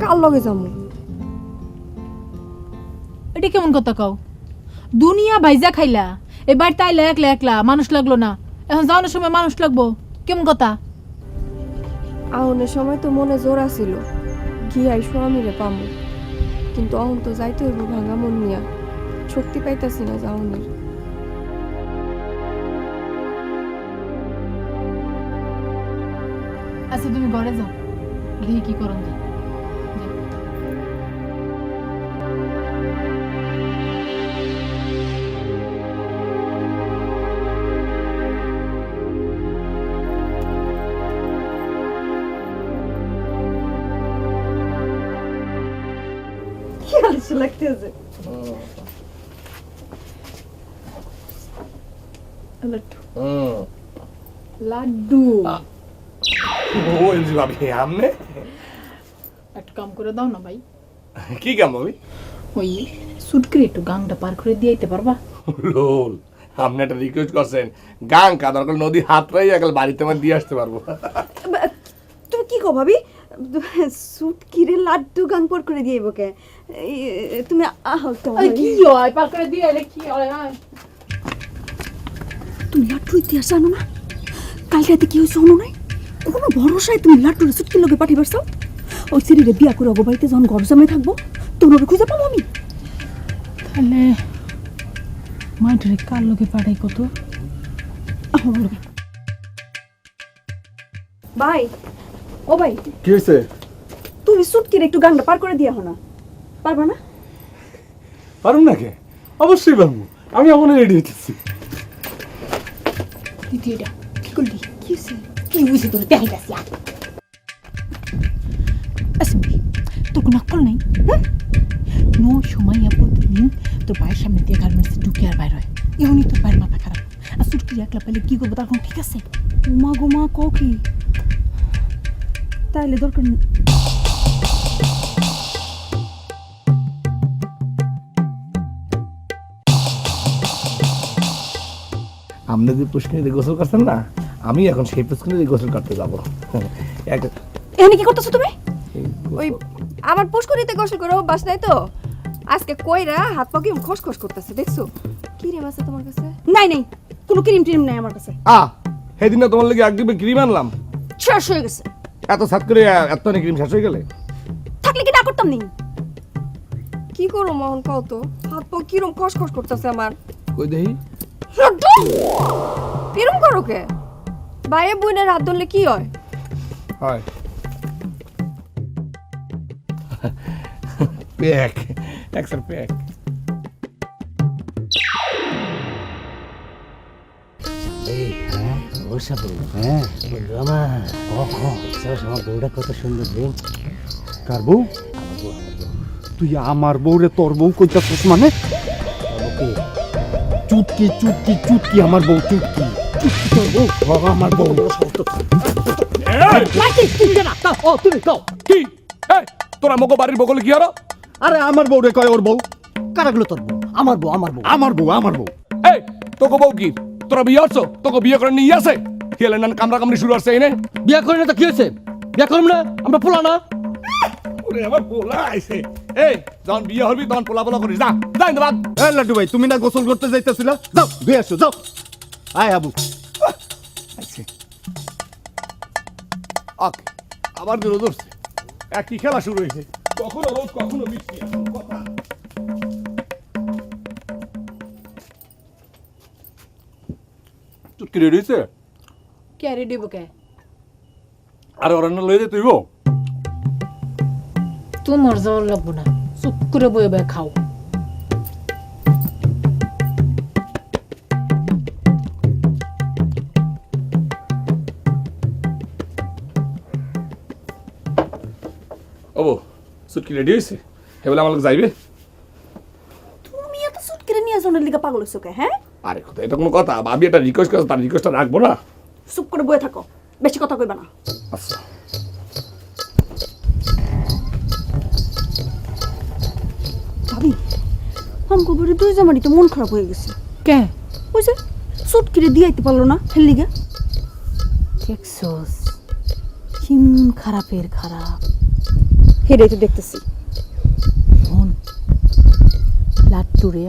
কার লগে যামু? এটা কেমন কথা কও? দুনিয়া ভাইজা খাইলা, এবার তাইলে একলা একলা মানুষ লাগলো না, এখন যাওয়ানোর সময় মানুষ লাগবো, কেমন কথা? আউনের সময় তো মনে জোর আছিল গিয়াই স্বামীরে পামু, কিন্তু অহন তো যাইতে হইব ভাঙা মন নিয়া, শক্তি পাইতাছি না যাওনের। আচ্ছা তুমি ঘরে যাও, দেখি কি করুন যায়। কি আলসে লাগতেছে। লাড্ডু বলছি ভাবি আমনে একটা কাম করে দাও না ভাই। কি কাম ভাবি? ওই সুটকে একটু গাংটা পার করে দিয়ে দিতে পারবা? লোল আপনি একটা রিকোয়েস্ট করছেন, গাং কাদার করে নদী হাত পাই একাল বাড়িতে আমার দিয়ে আসতে পারবো। তুমি কি কো ভাবি? সুট কিরে লাড্ডু গান পর করে দিয়েব কে? তুমি আহো তো কি হয় পার করে দিয়ে এলে কি হয়? তুমি লাড্ডু ইতিহাস জানো না? কালকে রাতে কি হয়েছে শোনো নাই? কোনো ভরসায় তুমি লাড্ডুর সুটকির লগে পাঠিয়ে পারছো? ওই সিঁড়িরে বিয়া করে অগো বাড়িতে যখন ঘর জমে থাকবো তোর খুঁজে পাবো আমি। তাহলে মাইটারে কার লোকে পাঠাই কত? ভাই ও ভাই কি হয়েছে? তুমি সুটকির একটু গানটা পার করে দিয়া হো না, পারবা না? পারুম না কে? অবশ্যই পারবো, আমি এমন রেডি হইতেছি। দ্বিতীয়টা কি করলি? কি হয়েছে? কি বুঝি তোর দেখাইতাছি আসবি, তোর কোনো আক্কল নেই? নো সময় প্রতিদিন তোর পায়ের সামনে দিয়ে গার্মেন্টসে ঢুকে আর বাইর হয়, এমনই তোর পায়ের মাথা খারাপ। আর সুটকি একলা পেলে কি করবো, তার কোনো ঠিক আছে? উমা গোমা কও কি? তাইলে দরকার নেই। আপনি যে পুষ্করিণীতে গোসল করছেন না, আমি এখন সেই পুষ্করিণীতে গোসল করতে যাবো। এখানে কি করতেছো তুমি? ওই আমার পুষ্করিতে গোসল করে অভ্যাস নাই তো, আজকে কইরা হাত পা কি খসখস করতেছে দেখছো? ক্রিম আছে তোমার কাছে? নাই নাই, কোনো ক্রিম টিম নাই আমার কাছে। সেদিন না তোমার লাগে এক ডিব্বা ক্রিম আনলাম, শেষ হয়ে গেছে। এত সাত করে এত অনেক ক্রিম শেষ হয়ে গেলে থাকলে কি না করতাম নি? কি করো মোহন কও তো, হাত পা কিরম খসখস করতেছে আমার। কই দেখি। কিরম করো কে? বাইরে বইনের হাত ধরলে কি হয়? হয় প্যাক এক্সের প্যাক। আমার বউটা কত সুন্দর রে। কার বউ? তুই আমার বউরে তোর বউ কইতাছিস মানে? চুটকি চুটকি চুটকি আমার বউ, চুটকি চুটকি তোর বউ, বাবা আমার বউ। তুমি কও কি তোরা মগো বাড়ির বগলে কি আরো? আরে আমার বউরে কয় ওর বউ। কারাগুলো তোর বউ? আমার বউ, আমার বউ, আমার বউ, আমার বউ। এই তোকে বউ কি? তোরা বিয়ে হচ্ছ? তোকে বিয়ে করে নিয়ে আসে খেলে না কামড়া কামড়ি শুরু হচ্ছে এনে। বিয়া করি না তো কি হয়েছে? বিয়া করব না, আমরা পোলা না? ওরে আমার পোলা আইছে। এই যখন বিয়ে হবি তখন পোলা পোলা করিস, যা যা ইন্দা বাদ। এই লাড্ডু ভাই, তুমি না গোসল করতে যাইতেছিলা? যাও ধুয়ে আসো, যাও। আয় আবু। আইছে ওকে, আবার দূরে ধরছে, একই খেলা শুরু হয়েছে। কখনো রোদ কখনো বৃষ্টি, এখন কথা। চুটকি রেডি হয়েছে? কে রেডি বকে? আরে ওরা না লয়ে যেতে হইব। তোমার যাওয়ার লাগবো না, চুপ করে বয়ে বয়ে খাও। ওবো চুটকি রেডি হয়েছে, এবেলা আমার যাইবে। তুমি এত সুটকিরে নিয়ে জনের লিগা পাগল হইছো কে? হ্যাঁ আরে কথা, এটা কোনো কথা? ভাবি একটা রিকোয়েস্ট করে, তার রিকোয়েস্টটা রাখবো না? চুপ করে বয়ে থাকো, বেশি কথা কইবা না। আচ্ছা ভাবি আমগো বাড়ি দুই জামারি তো মন খারাপ হয়ে গেছে। কে? ওই যে সুটকিরে দিয়াইতে পারলো না হেল লিগা। দেখছস কি মন খারাপের খারাপ। হেরেই তো দেখতেছি। লাট্টুরে